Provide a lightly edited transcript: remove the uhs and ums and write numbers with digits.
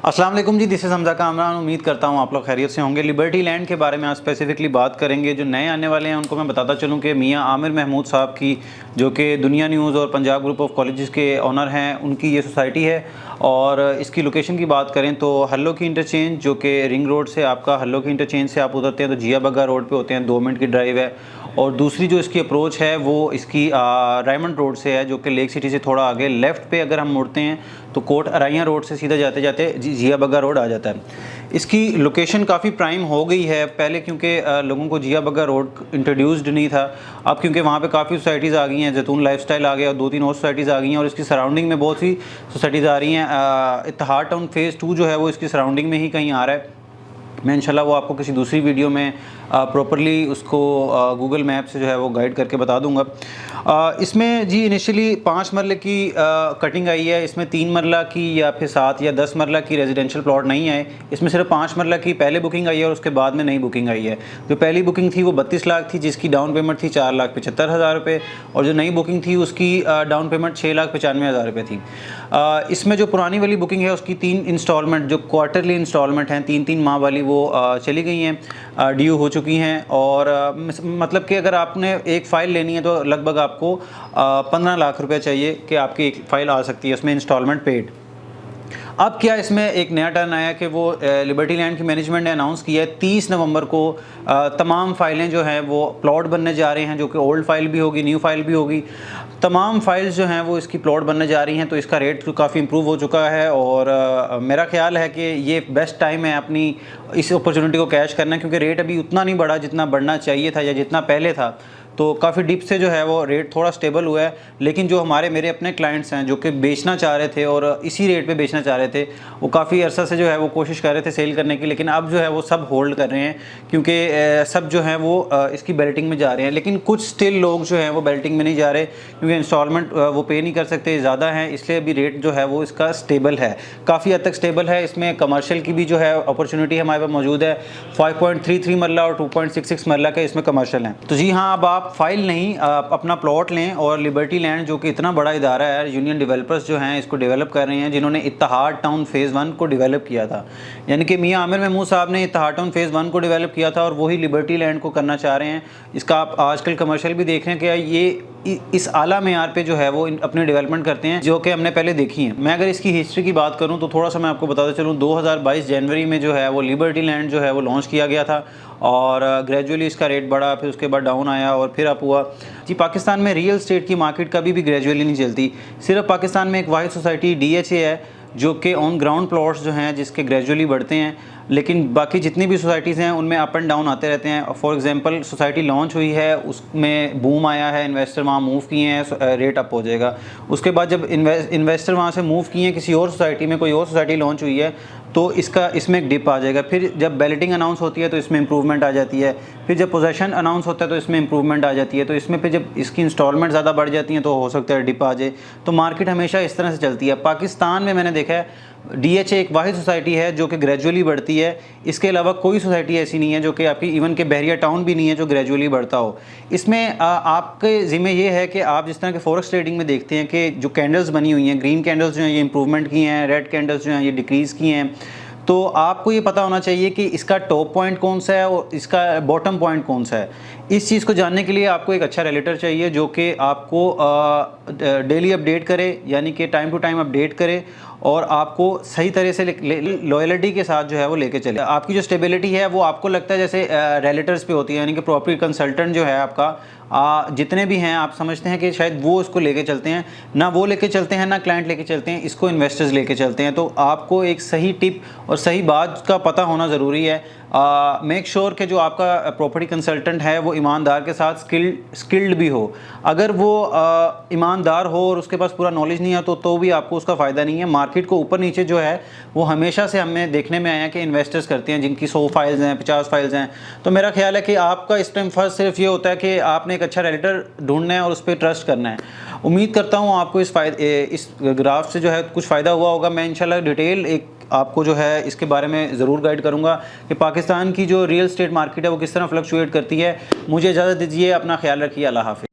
अस्सलाम वालेकुम जी, this is Hamza Kamran. उम्मीद करता हूँ आप लोग खैरियत से होंगे। लिबर्टी लैंड के बारे में आज स्पेसिफिकली बात करेंगे। जो नए आने वाले हैं उनको मैं बताता चलूँ कि मियाँ आमिर महमूद साहब की, जो कि दुनिया न्यूज़ और पंजाब ग्रुप ऑफ कॉलेजेस के ऑनर हैं, उनकी ये सोसाइटी है। और इसकी लोकेशन की बात करें तो हल्लो की इंटरचेंज, जो कि रिंग रोड से आपका हल्लो की इंटरचेंज से आप उतरते हैं तो जिया बग्गा रोड पे होते हैं, 2 मिनट की ड्राइव है। और दूसरी जो इसकी अप्रोच है वो इसकी रायमंड रोड से है, जो कि लेक सिटी से थोड़ा आगे लेफ़्ट पे अगर हम मुड़ते हैं तो कोट अराइयाँ रोड से सीधा जाते जाते जिया बग्गा रोड आ जाता है। इसकी लोकेशन काफ़ी प्राइम हो गई है पहले, क्योंकि लोगों को जिया बग्गा रोड इंट्रोड्यूस्ड नहीं था। अब क्योंकि वहाँ पे काफ़ी सोसाइटीज़ आ गई हैं, जैतून लाइफस्टाइल आ गया और 2-3 और सोसाइटीज़ आ गई हैं, और इसकी सराउंडिंग में बहुत सी सोसाइटीज़ आ रही हैं। इत्तेहाद टाउन फेज़ 2 जो है वो इसकी सराउंडिंग में ही कहीं आ रहा है। मैं इंशाल्लाह वो आपको किसी दूसरी वीडियो में प्रॉपरली उसको गूगल मैप से जो है वो गाइड करके बता दूंगा। इसमें जी इनिशियली 5 मरले की कटिंग आई है। इसमें 3 मरला की या फिर 7 या 10 मरला की रेजिडेंशियल प्लॉट नहीं आए। इसमें सिर्फ 5 मरला की पहले बुकिंग आई है और उसके बाद में नई बुकिंग आई है। जो पहली बुकिंग थी वो 32 लाख थी, जिसकी डाउन पेमेंट थी 4,75,000 रुपये, और जो नई बुकिंग थी उसकी डाउन पेमेंट 6,95,000 रुपये थी। इसमें जो पुरानी वाली बुकिंग है उसकी 3 इंस्टॉलमेंट, जो क्वार्टरली इंस्टॉलमेंट हैं, 3-3 माह वाली, वो चली गई हैं, ड्यू हो चुकी हैं। और मतलब कि अगर आपने एक फ़ाइल लेनी है तो लगभग आपको 15 लाख रुपए चाहिए कि आपकी एक फ़ाइल आ सकती है उसमें इंस्टॉलमेंट पेड। अब क्या इसमें एक नया टर्न आया कि वो लिबर्टी लैंड की मैनेजमेंट ने अनाउंस किया है 30 नवंबर को तमाम फ़ाइलें जो हैं वो प्लॉट बनने जा रहे हैं, जो कि ओल्ड फाइल भी होगी, न्यू फाइल भी होगी। तमाम फाइल्स जो हैं वो इसकी प्लॉट बनने जा रही हैं, तो इसका रेट तो काफ़ी इंप्रूव हो चुका है। और मेरा ख्याल है कि ये बेस्ट टाइम है अपनी इस अपॉर्चुनिटी को कैश करना, क्योंकि रेट अभी उतना नहीं बढ़ा जितना बढ़ना चाहिए था या जितना पहले था। तो काफ़ी डिप से जो है वो रेट थोड़ा स्टेबल हुआ है। लेकिन जो मेरे अपने क्लाइंट्स हैं जो कि बेचना चाह रहे थे और इसी रेट पे बेचना चाह रहे थे, वो काफ़ी अरसा से जो है वो कोशिश कर रहे थे सेल करने की, लेकिन अब जो है वो सब होल्ड कर रहे हैं, क्योंकि सब जो हैं वो इसकी बेल्टिंग में जा रहे हैं। लेकिन कुछ स्टिल लोग जो हैं वो बेल्टिंग में नहीं जा रहे, क्योंकि इंस्टॉलमेंट वो पे नहीं कर सकते, ज़्यादा हैं, इसलिए अभी रेट जो है वो इसका स्टेबल है, काफ़ी हद तक स्टेबल है। इसमें कमर्शियल की भी जो है अपॉर्चुनिटी हमारे पास मौजूद है। 5.33 मरला और 2.66 मरला के इसमें कमर्शियल हैं। तो जी हाँ, अब आप फाइल नहीं, आप अपना प्लॉट लें। और लिबर्टी लैंड जो कि इतना बड़ा इदारा है, यूनियन डेवलपर्स जो हैं इसको डेवलप कर रहे हैं, जिन्होंने इत्तेहाद टाउन फेज़ 1 को डेवलप किया था, यानी कि मियाँ आमिर महमूद साहब ने इत्तेहाद टाउन फेज़ 1 को डेवलप किया था और वही लिबर्टी लैंड को करना चाह रहे हैं। इसका आप आजकल कमर्शियल भी देख रहे हैं कि ये इस आला मेयार पे जो है वो अपनी डेवलपमेंट करते हैं, जो कि हमने पहले देखी है। मैं अगर इसकी हिस्ट्री की बात करूं तो थोड़ा सा मैं आपको बताता चलूं, 2022 जनवरी में जो है वो लिबर्टी लैंड जो है वो लॉन्च किया गया था, और ग्रेजुअली इसका रेट बढ़ा, फिर उसके बाद डाउन आया और फिर अप हुआ। जी, पाकिस्तान में रियल एस्टेट की मार्केट कभी भी ग्रेजुअली नहीं चलती। सिर्फ पाकिस्तान में एक वाहिद सोसाइटी DHA है जो कि ऑन ग्राउंड प्लॉट्स जो हैं जिसके ग्रेजुअली बढ़ते हैं, लेकिन बाकी जितनी भी सोसाइटीज़ हैं उनमें अप एंड डाउन आते रहते हैं। फॉर एग्जांपल सोसाइटी लॉन्च हुई है, उसमें बूम आया है, इन्वेस्टर वहाँ मूव किए हैं, रेट अप हो जाएगा। उसके बाद जब इन्वेस्टर वहाँ से मूव किए हैं किसी और सोसाइटी में, कोई और सोसाइटी लॉन्च हुई है, तो इसमें एक डिप आ जाएगा। फिर जब बैलेटिंग अनाउंस होती है तो इसमें इंप्रूवमेंट आ जाती है। फिर जब पोजेशन अनाउंस होता है तो इसमें इंप्रूवमेंट आ जाती है। तो इसमें फिर जब इसकी इंस्टॉलमेंट ज़्यादा बढ़ जाती हैं तो हो सकता है डिप आ जाए। तो मार्केट हमेशा इस तरह से चलती है। पाकिस्तान में मैंने देखा है DHA एक वाहिद सोसाइटी है जो कि ग्रेजुअली बढ़ती है। इसके अलावा कोई सोसाइटी ऐसी नहीं है जो कि आपकी, इवन के बहरिया टाउन भी नहीं है जो ग्रेजुअली बढ़ता हो। इसमें आपके ज़िम्मे ये है कि आप जिस तरह के फॉरेक्स ट्रेडिंग में देखते हैं कि जो कैंडल्स बनी हुई हैं, ग्रीन कैंडल्स जो हैं ये इंप्रूवमेंट की हैं, रेड कैंडल्स जो हैं ये डिक्रीज़ की हैं, तो आपको ये पता होना चाहिए कि इसका टॉप पॉइंट कौन सा है और इसका बॉटम पॉइंट कौन सा है। इस चीज़ को जानने के लिए आपको एक अच्छा रिलेटर चाहिए जो कि आपको डेली अपडेट करे, यानी कि टाइम टू टाइम अपडेट करे, और आपको सही तरह से लॉयल्टी के साथ जो है वो लेके चले। आपकी जो स्टेबिलिटी है वो आपको लगता है जैसे रिलेटर्स पे होती है, यानी कि प्रॉपर्टी कंसल्टेंट जो है आपका, जितने भी हैं आप समझते हैं कि शायद वो उसको लेके चलते हैं, ना वो लेके चलते हैं ना क्लाइंट लेके चलते हैं, इसको इन्वेस्टर्स लेके चलते हैं। तो आपको एक सही टिप और सही बात का पता होना ज़रूरी है। मेक श्योर कि जो आपका प्रॉपर्टी कंसल्टेंट है वो ईमानदार के साथ स्किल्ड भी हो। अगर वो ईमानदार हो और उसके पास पूरा नॉलेज नहीं है तो भी आपको उसका फ़ायदा नहीं है। मार्केट को ऊपर नीचे जो है वो हमेशा से हमें देखने में आया कि इन्वेस्टर्स करते हैं जिनकी 100 फाइल्स हैं, 50 फाइल्स हैं। तो मेरा ख्याल है कि आपका इस टाइम फर्स्ट सिर्फ ये होता है कि आपने एक अच्छा रेडिटर ढूंढना है और उस पर ट्रस्ट करना है। उम्मीद करता हूँ आपको इस ग्राफ से जो है कुछ फ़ायदा हुआ होगा। मैं इंशाल्लाह डिटेल एक आपको जो है इसके बारे में ज़रूर गाइड करूँगा कि पाकिस्तान की जो रियल एस्टेट मार्केट है वो किस तरह फ्लक्चुएट करती है। मुझे इजाज़त दीजिए, अपना ख्याल रखिए, अल्लाह हाफ़िज़।